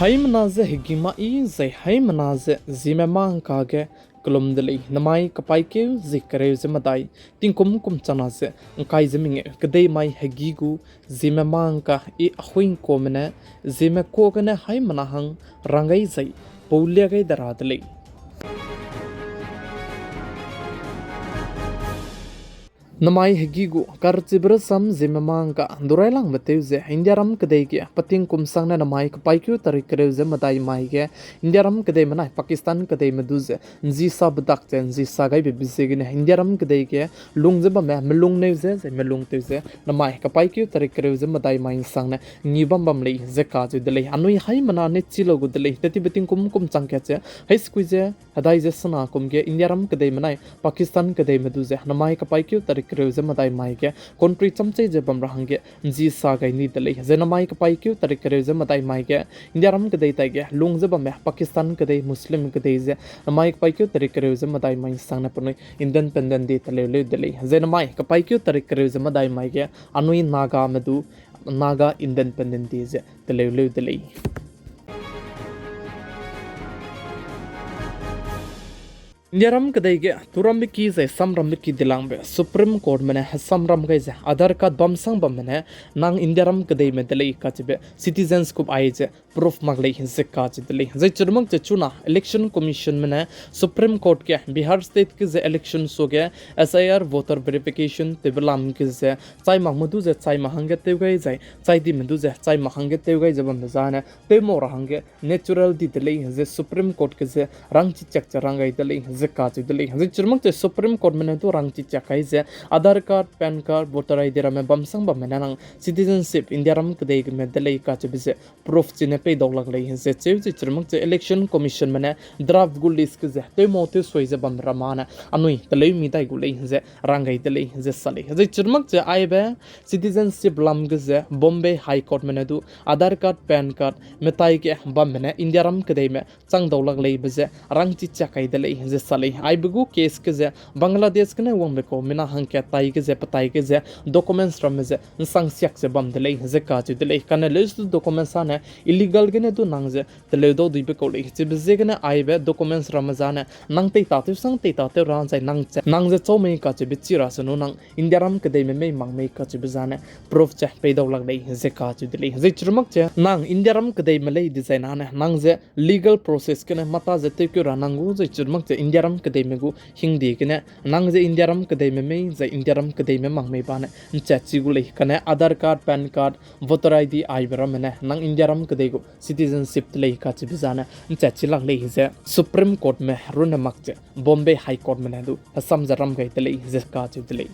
Haimanaze higima I zai haimanaze Zememankanews Kolomdeli namai kapaike zikare zemadai tinkum kum chanaze kai zeminge kadai mai hagigu Zememanka I ahuin komene Zeme kogane haimanahang rangai zai pauliagai daradeli namai hagigu karchibra sam Zememanka durailang mateuze indiaram kadege pating kumsangna namai kapaikyu tarikreuze madai maige indiaram kadai manai Pakistan kadai meduze nji sabdak chen nji sagai be bisegine indiaram kadege lungjeba me melung neuze ze melung teuze namai kapaikyu tarikreuze madai mai sangna ngibam bamlei zeka judele anui hai mana ne chilogu dele tati beting kum changkyache hai squeeze hadai je sana kumge indiaram kadai manai Pakistan kadai meduze namai kapaikyu Kreuze madai maike country chamche je bamra hange ji sa gai ni dele zenamai ka pai kyu tarik kreuze madai maike indiaram ke dei taige lungje bam Pakistan ke dei muslim ke dei je namai ka pai kyu tarik kreuze madai mai sang na punoi independent de tele le dele zenamai ka pai kyu tarik kreuze madai maike anui naga medu naga independent de je tele le dele Indiaram kadege turambiki zai samrambiki dilangbe Supreme Court mene samram gai zai Aadhaar card bamsang bam mene nang Indiaram kadei me dele kachibe citizens kup aije proof maglei hinse kachidele zai churmang chuna election commission mene Supreme Court ke Bihar state ke zai election soge SIR voter verification tebelam ke zai chai mahmudu zai chai mahange teugai zai chai di medu zai chai mahange teugai jabam zane te mora hange natural di dele zai Supreme Court ke zai rang chi chak charangai dele Zekaji dele churmang te Supreme Court mene tu rang chi chakai je Aadhaar card PAN card voter ID rame bamsang bam mene nang citizenship India ram kdei me dele ka che bise proof chine pe doglag le je che churmang te election commission mene draft gul list ke je te mote soi je bam ramana anui tele mi dai gul je rangai dele je sale je churmang te aibe citizenship lam ge je Bombay High Court mene du Aadhaar card PAN card metai ke bam mene India ram kdei me chang doglag le bise rang chi chakai dele je sale aibugu case ke je Bangladesh ke ne wong be ko mina hang ke tai ke je patai ke je documents from je sang siak se bam dele je ka ju dele kan list documents ane illegal ke ne tu nang je dele do du be ko le je be ke ne aibe documents ramazan nang te ta tu sang te ta te ran sai nang je chau me ka je be chira sanu nang indiaram ke de me mang me ka je be jane proof che pe do lag le je ka ju dele je churmak che nang indiaram ke de me le design ane nang je legal process ke ne mata je te ku ranangu je churmak che indiaram kadei megu hindi kene nang je indiaram kadei me je indiaram kadei me mang me bane chachi gule kane Aadhaar card PAN card voter ID aibra mene nang indiaram kadei go citizenship le ka chi bizana chachi lang le je Supreme Court me rune makche Bombay High Court mene du asam jaram gai tele je ka chi tele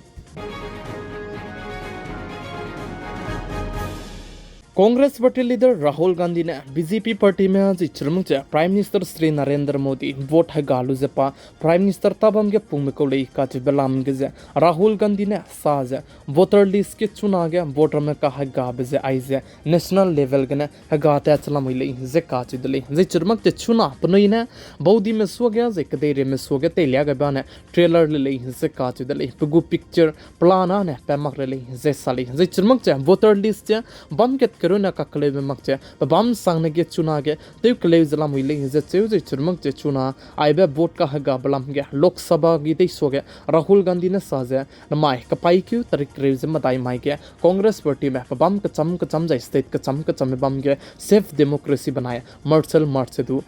Congress party leader Rahul Gandhi ने BJP party में आज चुरमंग Prime Minister Sri Narendra Modi vote है गालू जपा Prime Minister तब हम के पुंग को ले का बेलाम के जे Rahul Gandhi ने साज voter list के चुना गया voter में का है गाब जे आई जे national level के ने है गाते चला मिले जे का दले जे चुरमंग चुना पनोई ने बहुदी में सो गया जे कदेरे में सो गया तेलिया के बाने trailer ले जे का दले पुगु picture प्लान ने पैमक ले जे साली जे चुरमंग voter list बम के Corona kakle me makche bam sangne ge chuna ge te kle zalam wile je cheu je churmak je chuna aibe vote ka haga balam ge lok sabha gi te soge Rahul Gandhi ne saje namai kapai kyu tarik reze madai mai ge Congress party me bam ka cham ja state ka cham bam ge safe democracy banaya marshal march du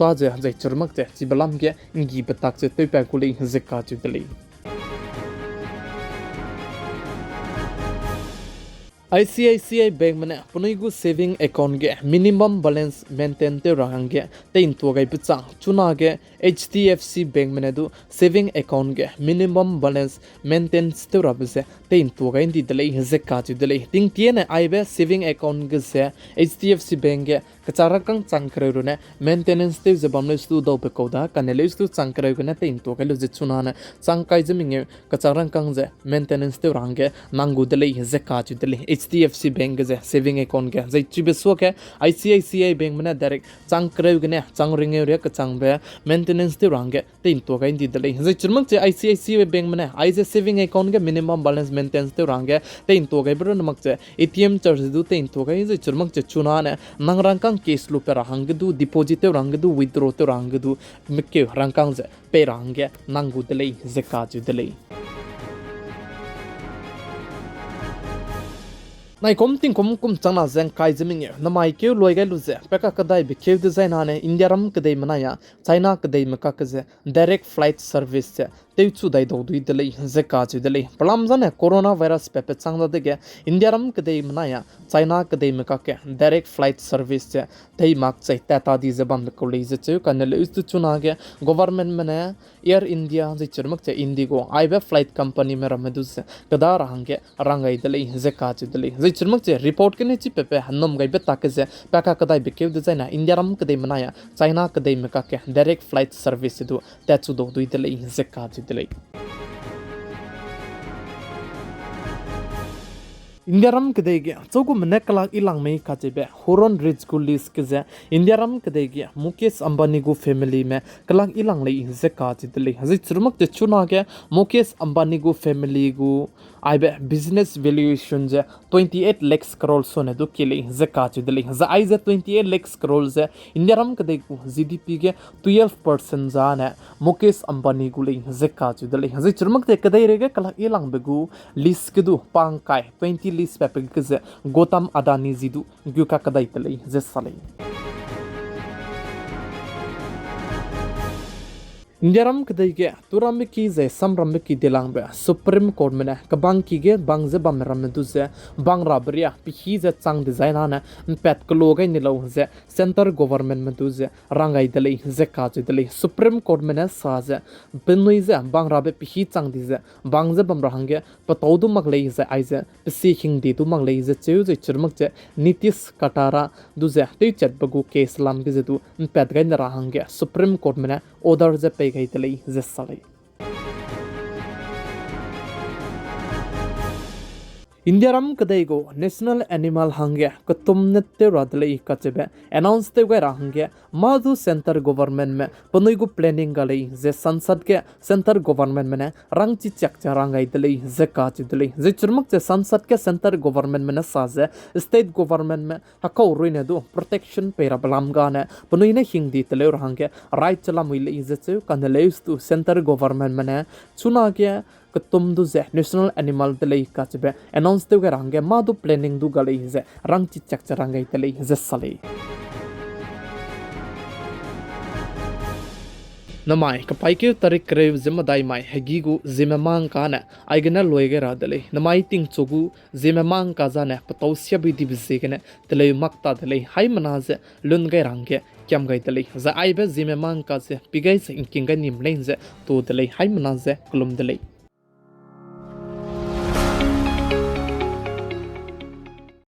taje je churmak je chi balam ge ngi batak je te pa kule je ka chu dele ICICI Bank mane punoigu saving account ge minimum balance maintain te rahange te into gai picha chuna ge HDFC Bank mane du saving account ge minimum balance maintain te rabse te into gai ndi dele je ka ju dele ting tiene aibe saving account ge se HDFC Bank ge kachara kang changkre ru ne maintenance te je bamle stu do pe koda kanele stu changkre gu ne te into gai lo je chuna ne changkai je minge kachara kang je maintenance te range nangu dele je ka ju dele HDFC bank जे saving account के जै चिबेसो के ICICI bank में direct चांग करे गने चांग रिंगे रे क चांग बे मेंटेनेंस ते रंगे ते इन तो गाइन दिदले जै चिरमक जे ICICI बैंक में आइजे सेविंग अकाउंट के मिनिमम बैलेंस मेंटेनेंस ते रंगे ते इन तो गाइ बर नमक जे ATM चार्ज दु ते इन तो गाइ जै चिरमक जे चुना ने नंग रंगकांग केस लु पे रंगे दु डिपॉजिट ते रंगे दु विथड्रॉ ते रंगे दु मिके रंगकांग जे पे रंगे नंगु दले जे काजु दले नाइ कोमतिंग कोम चंगना जें काय जमिंगे नमाइ के लोय गे लुजे पेका कदाइ बिके डिजाइन आने इंडिया रम कदे मनाया चाइना कदे मका कजे डायरेक्ट फ्लाइट सर्विस से तेचु दाइ दो दुइ दले जे काजु दले पलाम जने कोरोना वायरस पेपे चंगदा देगे इंडिया रम कदे मनाया चाइना कदे मका के डायरेक्ट फ्लाइट सर्विस से तै माक चै ताता दी जबम को ले जे च कनले इस्तु चुना के गवर्नमेंट मने एयर इंडिया जे चरमक चे इंडिगो आइबे फ्लाइट कंपनी में रमदु से कदा रंगे रंगाइ दले जे काजु दले जै चिरमक जे रिपोर्ट के ने चिपेपे हन्नम गाइबे ताके जे पेका कदाइ बिके डिजाइन इंडिया रम कदे मनाया चाइना कदे मका के डायरेक्ट फ्लाइट सर्विस दु तेचु दो दुइ दले जे काजु दले इंडिया रम कदेगे चौगु मने कलाक इलांग में काजेबे होरन रिच गुलिस के इंडिया रम कदेगे मुकेश अंबानी गु फैमिली में कलाक इलांग ले जे काजिदले हजि चुरमक जे चुना के मुकेश अंबानी गु फैमिली गु आइबे बिजनेस वैल्यूएशन जे 28 लाख करोड़ सोने दु केले जे काजिदले हज आइजे 28 लाख करोड़ जे इंडिया रम कदेगु GDP के 12% जाने मुकेश अंबानी गु ले जे काजिदले हजि चुरमक जे कदे रेगे कलाक इलांग बेगु लिस के दु पांगकाय 20 लिस पेपे के गौतम अदानी जिदु ग्युका कदाइ तले जे साले इंडिया रम कदai के तुराम की जे समरम की दिलांग बे सुप्रीम कोर्ट में कबांग की गे बांग जे बम रम दु जे बांग राबरिया पिही जे चांग डिजाइन आना पेट कलो गे निलो जे सेंटर गवर्नमेंट में दु जे रंगाई दले जे काज दले सुप्रीम कोर्ट में सा जे बिनुई जे बांग राबे पिही चांग दि जे बांग जे बम रंगे पतौ दु मगले जे आई जे पिसी हिंग दि दु मगले जे चेउ जे चुरमक जे नीतीश कटारा दु जे ते चट बगु केस लाम के जे दु पेट गे न रंगे सुप्रीम कोर्ट में ऑर्डर जे पे गई तले जे साले इंडिया रम कदेगो नेशनल एनिमल हंगे कतुम नते रादले कचबे अनाउंस ते गरा हंगे मादु सेंटर गवर्नमेंट में पनुइगु प्लानिंग गले जे संसद के सेंटर गवर्नमेंट में रंगची चकचा रंगाई दले जे काच दले जे चुरमक जे संसद के सेंटर गवर्नमेंट में साजे स्टेट गवर्नमेंट में हको रुइने दु प्रोटेक्शन पेरा बलामगा ने पनुइने हिंदी तले रंगे राइट चला मुइले जे कनलेस तु सेंटर गवर्नमेंट में चुना के तुम दु जे नेशनल एनिमल तले काचबे अनाउंस ते गरांगे मादु प्लानिंग दु गले जे रंगची चकचा रंगाई तले जे साले नमाय कपाइके तारीख करे जिम्मेदाई माय हेगीगु जिमेमांकाने आइगना लोयगे रादले नमाय तिंग चोगु जिमेमांका जाने पतौसिया बिदि बिसेगने तले मक्ता तले हाय मनाजे लुनगे रंगे क्याम गई तले जा आइबे जिमेमांका से पिगै से इंकिंगा निमलें जे तो तले हाय मनाजे कुलुम तले